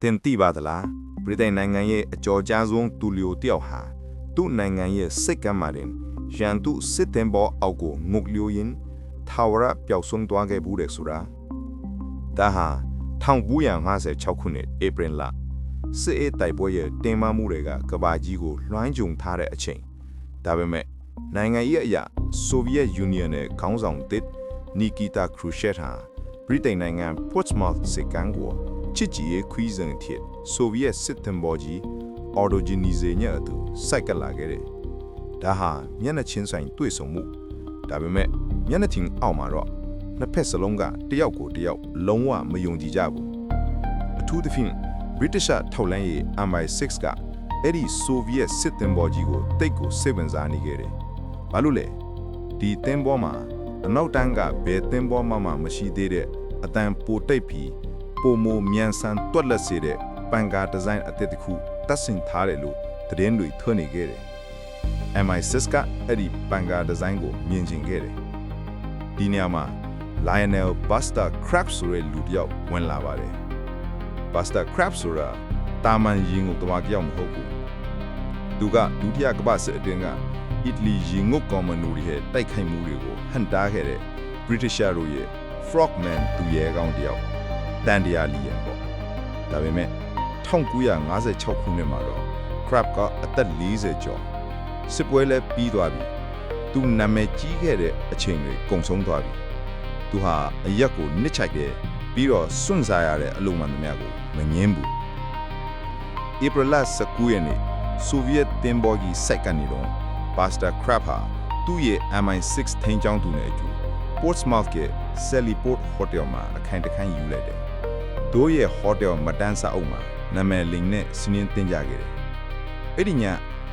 တင်တိပါသလားဗြိတိန်နိုင်ငံရဲ့အကြော်ကြားဆုံးသူလျိုတယောက်ဟာသူ့နိုင်ငံရဲ့စိတ်ကမ်းမှာတင်ရန်သူစစ်တင်ပေါ်အောက်ကိုငုတ်လျိုရင်းထာဝရပျောက်ဆုံးသွားခဲ့ဘူးတဲ့ဆိုတာဒါဟာ1956ခုနှစ်ဧပြီလစစ်အေးတိုက်ပွဲရဲ့တင်မာမှုတွေကကဘာကြီးကိုလွှမ်းခြုံထားတဲ့အချိန်ဒါပေမဲ့နိုင်ငံရဲ့အရာဆိုဗီယက်ယူနီယံနဲ့ခေါင်းဆောင်တစ်နီကီတာခရူရှက်ဟာဗြိတိန်နိုင်ငံ Portsmouth စစ်ကမ်းကိုချစ်ကြည်ရေးခွီးစဉ်ဖြစ်ဆိုဗီယက်စစ်တင်ပေါ်ကြီး Ordogenese ညအတူစိုက်ကလာခဲ့တယ်ဒါဟာမျက်နှာချင်းဆိုင်တွေ့ဆုံမှုဒါပေမဲ့မျက်နှာချင်းအောက်မှာတော့နှစ်ဖက်စလုံးကတယောက်ကိုတယောက်လုံးဝမယုံကြည်ကြဘူးအထူးသဖြင့် British ထောက်လန်းရေး MI6 ကအဲ့ဒီဆိုဗီယက်စစ်တင်ပေါ်ကြီးကိုတိတ်ကိုစိတ်ဝင်စားနေခဲ့တယ်ဘာလို့လဲဒီတင်ပေါ်မှာအနောက်တန်းကဘယ်တင်ပေါ်မှမရှိသေးတဲ့အတန်ပိုတိတ်ပြီးပုံမမြန်ဆန်တွက်လက်စေတဲ့ပန်ကာဒီဇိုင်းအသစ်တစ်ခုတက်ဆင်ထားတယ်လို့သတင်းတွေထွက်နေခဲ့တယ် MI6 ကအဲ့ဒီပန်ကာဒီဇိုင်းကိုမြင်ချင်ခဲ့တယ်ဒီနေရာမှာ Lionel Buster Crabbe ဆိုတဲ့လူတစ်ယောက်ဝင်လာပါတယ် Buster Crabbe ဆိုတာတာမန်ရင်ကိုတမကြောက်မဟုတ်ဘူးသူကဒုတိယကမ္ဘာစစ်အတွင်းကအီတလီရင်ငုတ်ကော်မနိုတွေရဲ့တိုက်ခိုက်မှုတွေကိုဟန်တားခဲ့တဲ့ British တို့ရဲ့ Frogman သူရဲကောင်းတစ်ယောက်တန်တရာလီယံပေါ့ဒါပေမဲ့1956ခုနှစ်မှာတော့ Crabbe ကအသက်40ကျော်စစ်ပွဲလည်းပြီးသွားပြီသူနာမည်ကြီးခဲ့တဲ့အချိန်တွေကုန်ဆုံးသွားပြီသူဟာအရက်ကိုနစ်ချိုက်တယ်ပြီးတော့စွန့်စားရတဲ့အလုံးမှန်သမျှကိုမငင်းဘူးဧပြီလ19ရက်နေ့ဆိုဗီယက်တင်ပေါ်ကြီးစိုက်ကနေတော့ Buster Crabbe ဟာသူ့ရဲ့ MI6 ထိန်းကျောင်းသူနဲ့အတူ Portsmouth က Sallyport Hotel မှာအခန်းတစ်ခန်းယူလိုက်တယ်။တို့ရဲ့ hotel မတန်းစာအုပ်မှာနာမည်လိမ်နဲ့စီးနှင်းတင်ကြခဲ့တယ်။အဲ့ဒီည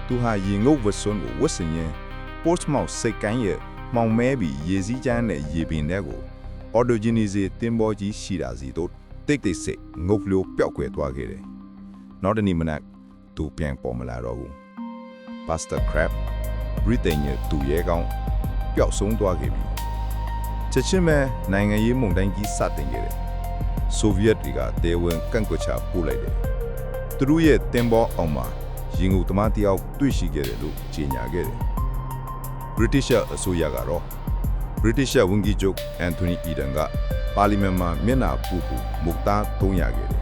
သူဟာရေငုပ်ဝတ်စွန်းကိုဝတ်ဆင်ရင်း Portsmouth စိတ်ကမ်းရဲ့မောင်မဲပြီးရေစည်းချမ်းနဲ့ရေပင်တွေကို Ordogenese တင်ပေါ်ကြီးရှိတာစီတို့တိတ်တိတ်စိတ်ငုပ်လို့ပျောက်ကွယ်သွားခဲ့တယ်။နောက်တနေ့မနက်သူပြန်ပေါ်မလာတော့ဘူး။ Buster Crabbe ဗြိတိန်ရဲ့သူရဲကောင်းပျောက်ဆုံးသွားခဲ့ပြီချက်ချင်းပဲနိုင်ငံရေးမုန်တိုင်းကြီးစတင်ခဲ့တယ်ဆိုဗီယက်တွေကတေဝန်ကန့်ကွက်ချပို့လိုက်တယ်သူတို့ရဲ့တင်ပေါ်အောင်မှာရင်ငုံသမားတယောက်တွေ့ရှိခဲ့တယ်လို့ကြေညာခဲ့တယ် British အစိုးရကတော့ British ဝန်ကြီးချုပ် Anthony Eden ကပါလီမန်မှာမျက်နှာပူပူမုတ်သားသုံးရခဲ့တယ်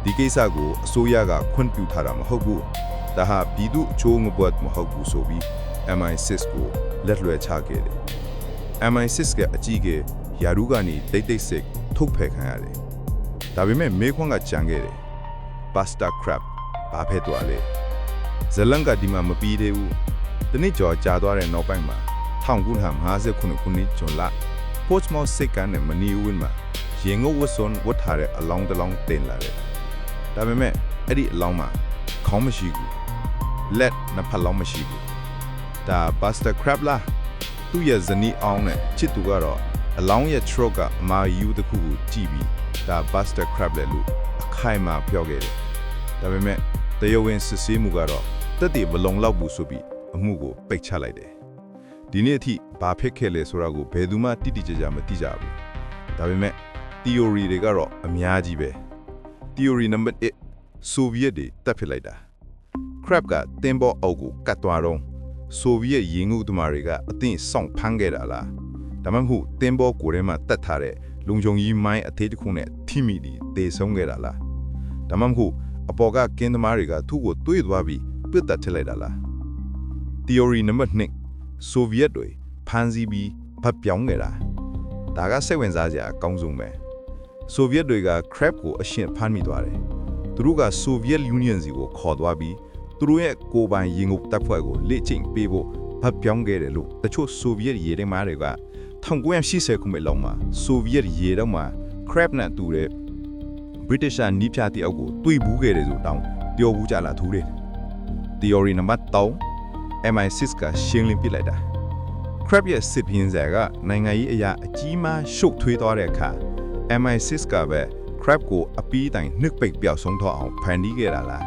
ဒီကိစ္စကိုအစိုးရကခွင့်ပြုထားတာမဟုတ်ဘူးဒါဟာပြည်သူအချိုးငပွတ်မဟုတ်ဘူးဆိုပြီး MI6 ကိုလက်လွှဲချခဲ့တယ် MI6 ကအကြီးကယာရုကနေတိတ်တိတ်စစ်ထုတ်ဖယ်ခံရတယ်ဒါပေမဲ့မေခွန်းကကြံခဲ့တယ် Buster Crabbe ဘာဖဲသွားလဲဇလန်ကဒီမှာမပြီးသေးဘူးတနစ်ကျော်ကြာသွားတဲ့နောက်ပိုင်းမှာ1959ခုနှစ်ဇွန်လ Portsmouth စစ်ကမ်းနဲ့မနီဝင်းမှာရေငုပ်ဝတ်စွန်းဝတ်ထားတဲ့အလောင်းတစ်လောင်းတင်လာတယ်ဒါပေမဲ့အဲ့ဒီအလောင်းမှာခေါင်းမရှိဘူးလက်နှစ်ဖက်လုံးမရှိဘူးဒါ Buster Crabbe လားသူ့ရဲ့ဇနီးအောင်နဲ့ချစ်သူကတော့အလောင်းရဲ့ throat ကအမာယူတစ်ခုကိုကြည့်ပြီးဒါ Buster Crabbe လေလို့အခိုင်အမာပြောခဲ့တယ်ဒါပေမဲ့တရားဝင်စစ်ဆေးမှုကတော့တက်တည်မလုံလောက်ဘူးဆိုပြီးအမှုကိုပိတ်ချလိုက်တယ်ဒီနေ့အထိဘာဖြစ်ခဲ့လဲဆိုတာကိုဘယ်သူမှတိတိကျကျမသိကြဘူးဒါပေမဲ့ theory တွေကတော့အများကြီးပဲ theory number 1ဆိုဗီယက်တွေတပ်ဖြစ်လိုက်တာ Crabbe ကတင်ပေါ်အောက်ကိုကတ်သွားတော့ဆိုဗီယက်ရင်ငုပ်သမားတွေကအသင့်ဆောင်ဖမ်းခဲ့တာလားဒါမှမဟုတ်တင်ပေါ်ကိုယ်ထဲမှာတတ်ထားတဲ့လုံခြုံရေးမိုင်းအသေးတစ်ခုနဲ့ထိမိပြီးတေဆုံးခဲ့တာလားဒါမှမဟုတ်အပေါ်ကကင်းသမားတွေကသူ့ကိုတွေးသွားပြီးပြစ်တက်ထစ်လိုက်တာလား theory number 2ဆိုဗီယက်တွေဖမ်းဆီးပြီးဗတ်ပြောင်းခဲ့တာဒါကစိတ်ဝင်စားစရာအကောင်းဆုံးပဲဆိုဗီယက်တွေက Crabbe ကိုအရှင်ဖမ်းမိသွားတယ်သူတို့ကဆိုဗီယက်ယူနီယံစီကိုခေါ်သွားပြီးသူတို့ရဲ့ကိုယ်ပိုင်ရင်ငုပ်တပ်ဖွဲ့ကိုလေ့ကျင့်ပေးဖို့ဗတ်ပြောင်းခဲ့တယ်လို့တချို့ဆိုဗီယက်ရေတပ်မှတွေက1980ခုနှစ်လောက်မှာဆိုဗီယက်ရေတပ်မှ Crabbe နဲ့တူတဲ့ British နီးပြတယောက်ကိုတွေ့ဘူးခဲ့တယ်ဆိုတောင်းပြောဘူးကြလားသူတွေ Theory number 3 MI6 ကရှင်းလင်းပြလိုက်တာ Crabbe ရဲ့စစ်ပြင်းစရာကနိုင်ငံရေးအရာအကြီးမားရှုပ်ထွေးသွားတဲ့အခါ MI6 ကပဲ Crabbe ကိုအပီးတိုင်နှုတ်ပိတ်ပြောက်ဆုံးသွားအောင်ဖန်တီးခဲ့တာလား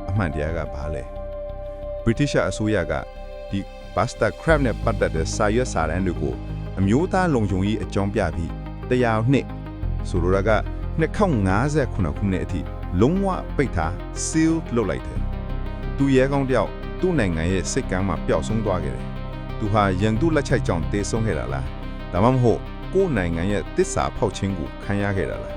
အမှန်တရားကဘာလဲ British အစိုးရကဒီ Buster Crabbe နဲ့ပတ်သက်တဲ့စာရွက်စာတမ်းတွေကိုအမျိုးသားလုံခြုံရေးအကြောင်းပြပြီးတရားနှစ်ဆိုလိုတာက2059ခုနှစ်အထိ လုံးဝပိတ်ထား seal လုပ်လိုက်တယ်သူရဲကောင်းတယောက်သူ့နိုင်ငံရဲ့စိတ်ကမ်းမှာပျောက်ဆုံးသွားခဲ့တယ်သူဟာရန်သူလက်ချက်ကြောင့်တေဆုံးခဲ့တာလားဒါမှမဟုတ်ကိုယ်နိုင်ငံရဲ့တစ္ဆာဖောက်ခြင်းကိုခံရခဲ့တာလား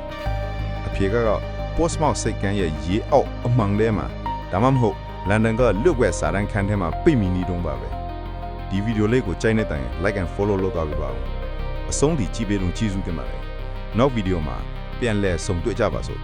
အဖြေကတော့ Portsmouth စိတ်ကမ်းရဲ့ရေအောက်အမှန်ထဲမှာဒါမှမဟုတ်လန်ဒန်ကလွတ်ဝဲစာတန်းခန်းထဲမှာပိတ်မိနေတုန်းပါပဲဒီဗီဒီယိုလေးကိုကြိုက်နေတဲ့ like and follow လုပ်သွားပြပါဦးအဆုံးထိကြည့်ပေးလို့ကျေးဇူးတင်ပါတယ်နောက်ဗီဒီယိုမှာပြန်လည်ဆုံတွေ့ကြပါစို့